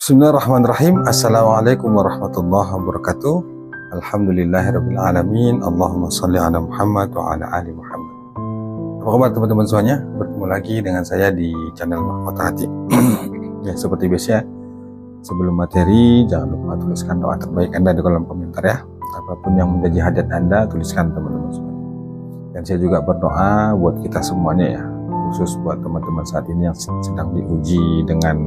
Bismillahirrahmanirrahim. Assalamualaikum warahmatullahi wabarakatuh. Alhamdulillahirrabbilalamin. Allahumma salli ala Muhammad wa ala ali Muhammad. Apa kabar teman-teman semuanya? Bertemu lagi dengan saya di channel Mahkota Hati. Ya, seperti biasa, sebelum materi jangan lupa tuliskan doa terbaik Anda di kolom komentar ya. Apapun yang menjadi hajat Anda, tuliskan teman-teman semuanya. Dan saya juga berdoa buat kita semuanya ya, khusus buat teman-teman saat ini yang sedang diuji dengan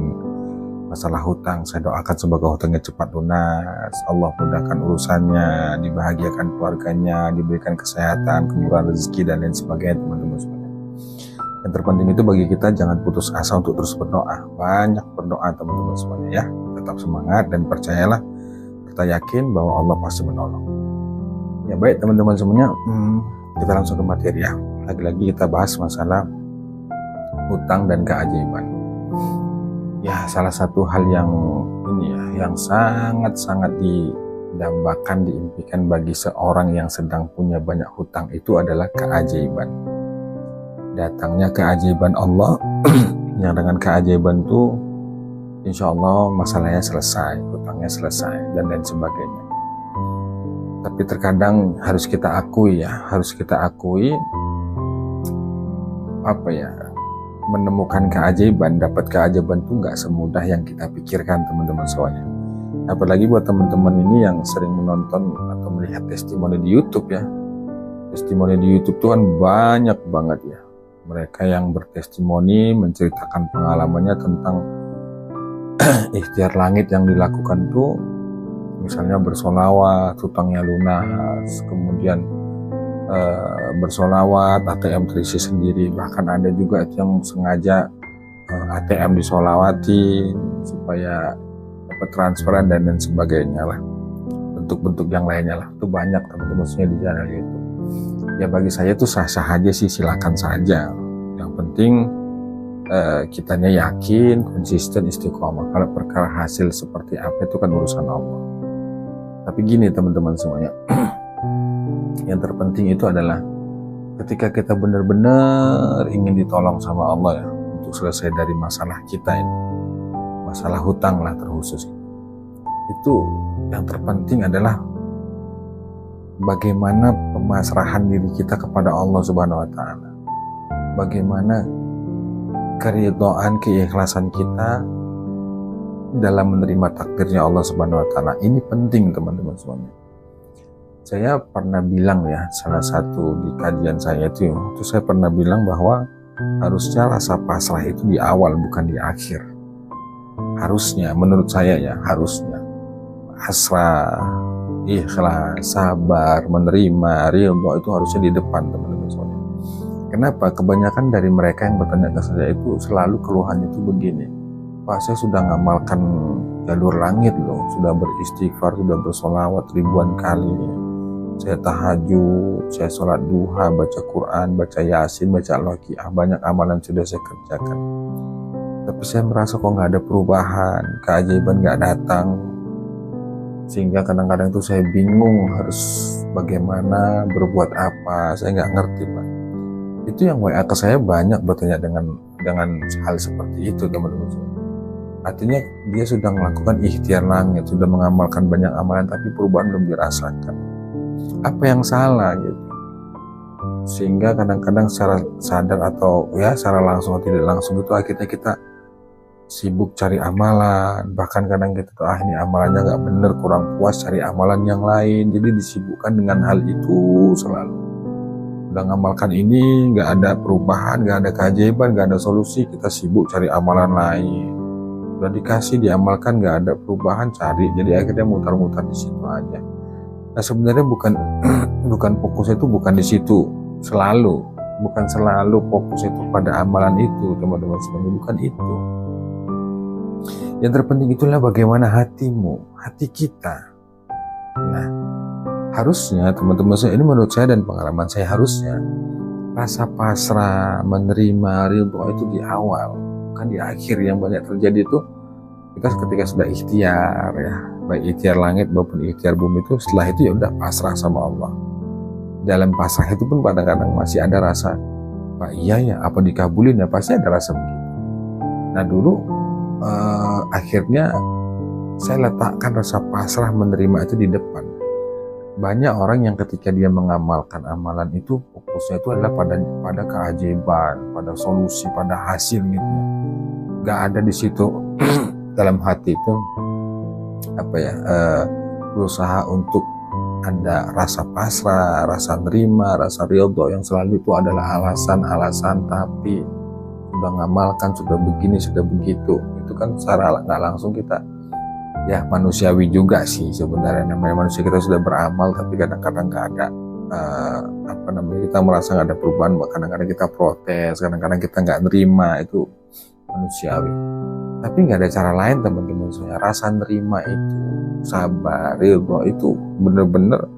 masalah hutang. Saya doakan semoga hutangnya cepat lunas, Allah mudahkan urusannya, dibahagiakan keluarganya, diberikan kesehatan, kemurahan rezeki dan lain sebagainya teman-teman semuanya. Yang terpenting itu bagi kita jangan putus asa untuk terus berdoa. Banyak berdoa teman-teman semuanya ya. Tetap semangat dan percayalah, kita yakin bahwa Allah pasti menolong. Ya baik teman-teman semuanya, kita langsung ke materi ya. Lagi-lagi kita bahas masalah hutang dan keajaiban. Ya, salah satu hal yang ini ya, yang sangat-sangat didambakan, diimpikan bagi seorang yang sedang punya banyak hutang itu adalah keajaiban. Datangnya keajaiban Allah, yang dengan keajaiban itu insya Allah masalahnya selesai, hutangnya selesai, dan lain sebagainya. Tapi terkadang harus kita akui ya, menemukan keajaiban, dapat keajaiban itu nggak semudah yang kita pikirkan teman-teman semuanya. Apalagi buat teman-teman ini yang sering menonton atau melihat testimoni di YouTube ya. Testimoni di YouTube itu kan banyak banget ya. Mereka yang bertestimoni menceritakan pengalamannya tentang ikhtiar langit yang dilakukan tuh, misalnya bersolawat, hutangnya lunas, kemudian bersolawat, ATM terisi sendiri. Bahkan ada juga yang sengaja ATM disolawati supaya dapat transferan dan lain sebagainya lah, bentuk-bentuk yang lainnya lah. Itu banyak teman-teman di channel itu. Ya bagi saya itu sah-sah aja sih, silakan saja. Yang penting kitanya yakin, konsisten, istiqomah. Kalau perkara hasil seperti apa itu kan urusan Allah. Tapi gini teman-teman semuanya, yang terpenting itu adalah ketika kita benar-benar ingin ditolong sama Allah ya, untuk selesai dari masalah kita ini, masalah hutang lah terkhusus. Itu yang terpenting adalah bagaimana pemasrahan diri kita kepada Allah Subhanahu wa Ta'ala. Bagaimana keridhaan, keikhlasan kita dalam menerima takdirnya Allah Subhanahu wa Ta'ala. Ini penting teman-teman semuanya. Saya pernah bilang ya, salah satu di kajian saya itu saya pernah bilang bahwa harusnya rasa pasrah itu di awal bukan di akhir. Harusnya, menurut saya ya, harusnya pasrah, ikhlas, sabar, menerima, ridho itu harusnya di depan teman-teman semuanya. Kenapa? Kebanyakan dari mereka yang bertanya ke saya itu selalu keluhan itu begini, Pak, saya sudah ngamalkan jalur langit loh, sudah beristighfar, sudah bersolawat ribuan kali, saya tahajud, saya sholat duha, baca Quran, baca Yasin, baca Al-Waqiah, banyak amalan sudah saya kerjakan. Tapi saya merasa kok nggak ada perubahan, keajaiban nggak datang, sehingga kadang-kadang tuh saya bingung harus bagaimana, berbuat apa, saya nggak ngerti Pak. Itu yang WA ke saya banyak bertanya dengan hal seperti itu teman-teman. Artinya dia sudah melakukan ikhtiar langit, sudah mengamalkan banyak amalan, tapi perubahan belum dirasakan. Apa yang salah gitu, sehingga kadang-kadang secara sadar atau ya secara langsung atau tidak langsung itu akhirnya kita sibuk cari amalan. Bahkan kadang kita tuh ini amalannya nggak bener, kurang puas, cari amalan yang lain. Jadi disibukkan dengan hal itu selalu. Udah ngamalkan ini nggak ada perubahan, nggak ada keajaiban, nggak ada solusi, kita sibuk cari amalan lain. Udah dikasih diamalkan nggak ada perubahan, cari, jadi akhirnya mutar-mutar di situ aja. Nah sebenarnya bukan fokusnya itu bukan di situ selalu, bukan selalu fokus itu pada amalan itu teman-teman semuanya, bukan itu. Yang terpenting itulah bagaimana hatimu, hati kita. Nah harusnya teman-teman saya, ini menurut saya dan pengalaman saya, harusnya rasa pasrah, menerima, ridho itu di awal, bukan di akhir. Yang banyak terjadi itu kita ketika sudah ikhtiar ya, baik ikhtiar langit maupun ikhtiar bumi, itu setelah itu ya udah pasrah sama Allah. Dalam pasrah itu pun kadang-kadang masih ada rasa, Pak iya ya, apa dikabulin ya, pasti ada rasa begitu. Nah dulu akhirnya saya letakkan rasa pasrah menerima itu di depan. Banyak orang yang ketika dia mengamalkan amalan itu fokusnya itu adalah pada keajaiban, pada solusi, pada hasil gitu ya. Gak ada di situ dalam hati itu berusaha untuk ada rasa pasrah, rasa nerima, rasa ridho. Yang selalu itu adalah alasan-alasan tapi sudah ngamalkan, sudah begini, sudah begitu. Itu kan secara nggak langsung kita ya manusiawi juga sih sebenarnya, namanya manusia, kita sudah beramal tapi kadang-kadang nggak ada kita merasa nggak ada perubahan, kadang-kadang kita protes, kadang-kadang kita nggak nerima, itu manusiawi. Tapi nggak ada cara lain teman-teman saya. Rasa nerima itu, sabar, ridho itu benar-benar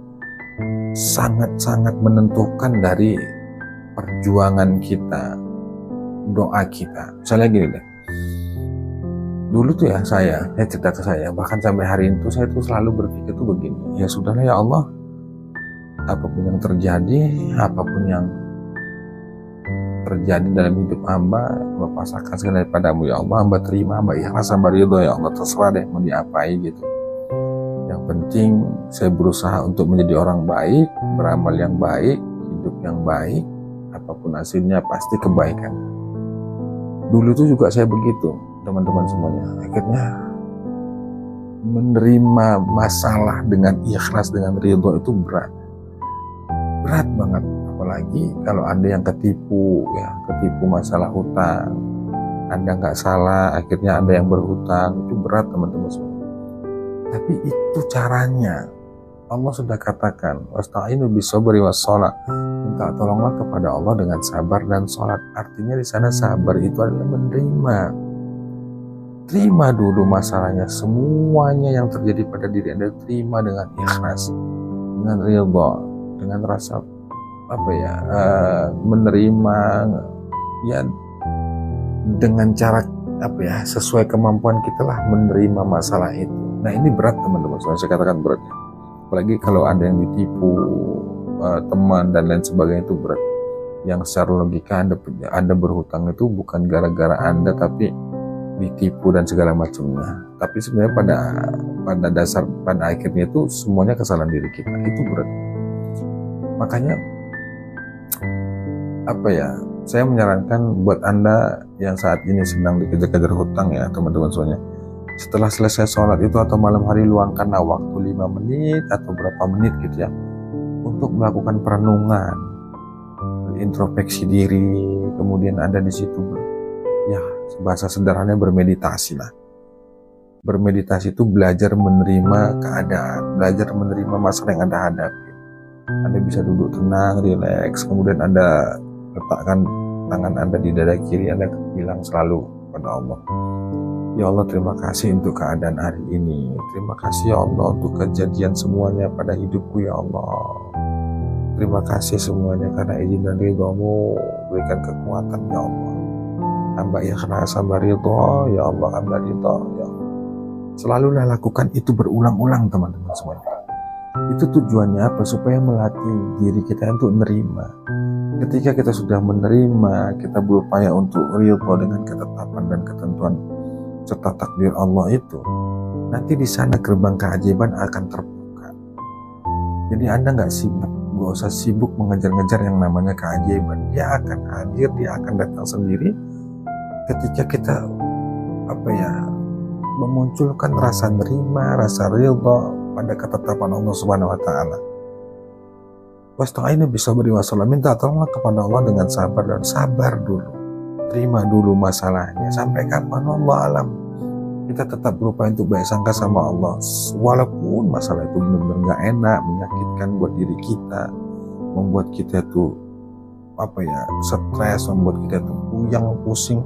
sangat-sangat menentukan dari perjuangan kita, doa kita. Misalnya gini deh, dulu tuh ya saya cerita ke saya, bahkan sampai hari itu saya tuh selalu berpikir tuh begini, ya sudahlah ya Allah, apapun yang terjadi, apapun yang terjadi dalam hidup hamba pasrahkan segala padamu ya Allah, hamba terima, hamba ikhlas, hamba ridho ya Allah, terserah deh mau diapai gitu. Yang penting saya berusaha untuk menjadi orang baik, beramal yang baik, hidup yang baik, apapun hasilnya pasti kebaikan. Dulu tuh juga saya begitu teman-teman semuanya. Akhirnya menerima masalah dengan ikhlas, dengan ridho itu berat banget. Apalagi kalau Anda yang ketipu masalah hutang, Anda nggak salah, akhirnya Anda yang berhutang, itu berat teman-teman semua. Tapi itu caranya. Allah sudah katakan, wasta'inu bis-sabri was-shalah, minta tolonglah kepada Allah dengan sabar dan sholat. Artinya di sana sabar itu adalah menerima. Terima dulu masalahnya, semuanya yang terjadi pada diri Anda terima dengan ikhlas, dengan ridho, dengan rasa menerima ya, dengan cara sesuai kemampuan kita lah menerima masalah itu. Nah ini berat teman-teman, saya katakan berat. Apalagi kalau ada yang ditipu teman dan lain sebagainya, itu berat. Yang secara logika Anda berhutang itu bukan gara-gara Anda, tapi ditipu dan segala macamnya. Tapi sebenarnya pada akhirnya itu semuanya kesalahan diri kita. Itu berat. Makanya saya menyarankan buat Anda yang saat ini sedang dikejar-kejar hutang ya teman-teman semuanya, setelah selesai sholat itu atau malam hari, luangkanlah waktu 5 menit atau berapa menit gitu ya untuk melakukan perenungan, introspeksi diri, kemudian Anda di situ ya bahasa sederhananya bermeditasi lah. Bermeditasi itu belajar menerima keadaan, belajar menerima masalah yang Anda hadapi. Anda bisa duduk tenang, rileks, kemudian Anda letakkan tangan Anda di dada kiri, Anda bilang selalu kepada Allah, ya Allah terima kasih untuk keadaan hari ini, terima kasih ya Allah untuk kejadian semuanya pada hidupku ya Allah, terima kasih semuanya karena izin dan ridho-Mu, berikan kekuatan ya Allah, hamba ikhlas, hamba ridho ya Allah, hamba ridho ya Allah. Selalulah lakukan itu berulang-ulang teman-teman semuanya. Itu tujuannya apa? Supaya melatih diri kita untuk menerima. Ketika kita sudah menerima, kita berupaya untuk ridho dengan ketetapan dan ketentuan serta takdir Allah itu, nanti di sana gerbang keajaiban akan terbuka. Jadi Anda nggak usah sibuk mengejar-ngejar yang namanya keajaiban. Dia akan hadir, dia akan datang sendiri ketika kita memunculkan rasa nerima, rasa ridho pada ketetapan Allah Subhanahu wa taala. Wasta'inu bis-sabri was-shalah, minta tolonglah kepada Allah dengan sabar, dan sabar dulu. Terima dulu masalahnya. Sampai kapan Allah alam. Kita tetap berupaya untuk baik sangka sama Allah. Walaupun masalah itu benar-benar gak enak, menyakitkan buat diri kita, membuat kita tuh stres, membuat kita tuh puyang, pusing.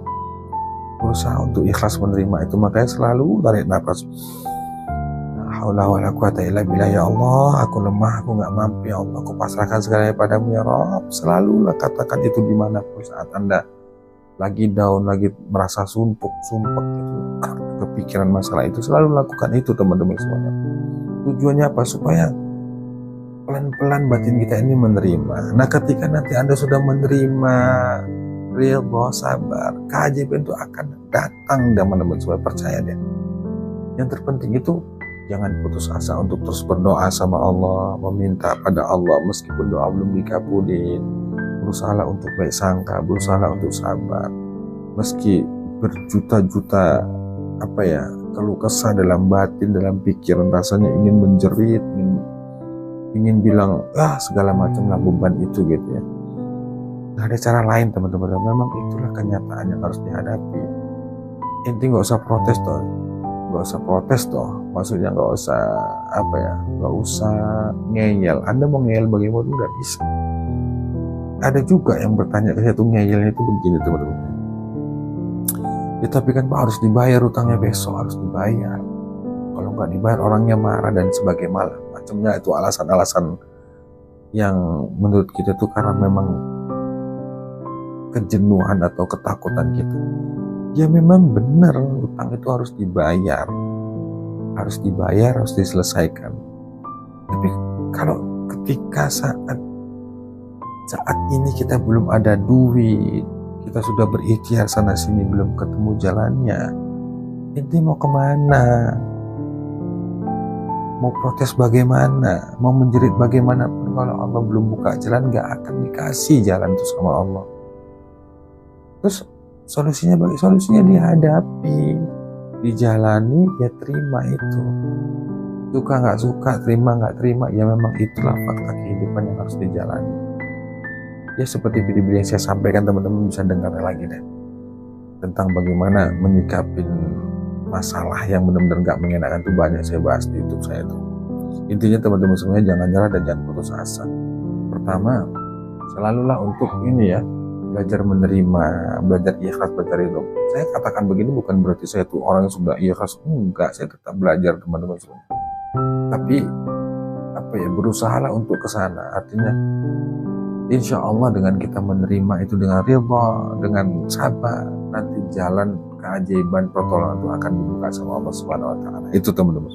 Berusaha untuk ikhlas menerima itu. Makanya selalu tarik nafas. Haula wala quwata illa billah, ya Allah, aku lemah, aku nggak mampu ya Allah, aku pasrahkan segalanya padamu ya Rabb. Selalulah katakan itu dimanapun saat Anda lagi down, lagi merasa sumpek gitu, kepikiran masalah itu, selalu lakukan itu teman-teman semuanya. Tujuannya apa? Supaya pelan-pelan batin kita ini menerima. Nah ketika nanti Anda sudah menerima, ridho, sabar, keajaiban itu akan datang teman-teman semua, percaya deh. Yang terpenting itu jangan putus asa untuk terus berdoa sama Allah, meminta pada Allah meskipun doa belum dikabulin. Berusaha untuk baik sangka, berusaha untuk sabar. Meski berjuta-juta keluh kesah dalam batin, dalam pikiran, rasanya ingin menjerit, ingin bilang segala macam lah beban itu gitu ya. Nggak ada cara lain teman-teman, memang itulah kenyataan yang harus dihadapi. Inti nggak usah protes toh, maksudnya nggak usah ngeyel. Anda mau ngeyel bagaimana udah bisa. Ada juga yang bertanya ke saya tuh ngeyelnya itu begini teman-teman. Ya tapi kan Pak harus dibayar utangnya besok, harus dibayar. Kalau nggak dibayar orangnya marah dan sebagainya macamnya, itu alasan-alasan yang menurut kita tuh karena memang kejenuhan atau ketakutan kita. Ya memang benar, utang itu harus dibayar, harus diselesaikan. Tapi kalau ketika saat ini kita belum ada duit, kita sudah berikhtiar sana sini belum ketemu jalannya, ini mau kemana? Mau protes bagaimana? Mau menjerit bagaimanapun, kalau Allah belum buka jalan, gak akan dikasih jalan itu sama Allah. Terus solusinya dihadapi, dijalani, ya terima itu. Suka nggak suka, terima nggak terima, ya memang itulah fakta kehidupan yang harus dijalani. Ya seperti video-video yang saya sampaikan, teman-teman bisa dengar lagi deh, tentang bagaimana menyikapin masalah yang benar-benar nggak mengenakan itu, banyak saya bahas di YouTube saya itu. Intinya teman-teman semuanya jangan nyerah dan jangan putus asa. Pertama, selalulah untuk ini ya, belajar menerima, belajar ikhlas, belajar ridho. Saya katakan begini bukan berarti saya tuh orang yang sudah ikhlas, enggak, saya tetap belajar teman-teman semua. Tapi berusahalah untuk ke sana. Artinya insya Allah dengan kita menerima itu dengan ridho, dengan sabar, nanti jalan keajaiban pertolongan itu akan dibuka sama Allah Subhanahu wa taala. Itu teman-teman.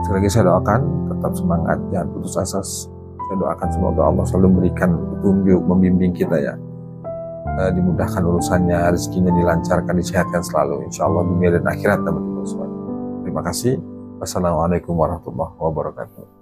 Sekali lagi saya doakan tetap semangat, jangan putus asa. Saya doakan semoga Allah selalu memberikan petunjuk, membimbing kita ya. Dimudahkan urusannya, rezekinya dilancarkan, disehatkan selalu insya Allah dunia dan akhirat teman-teman semua. Terima kasih. Wassalamualaikum warahmatullahi wabarakatuh.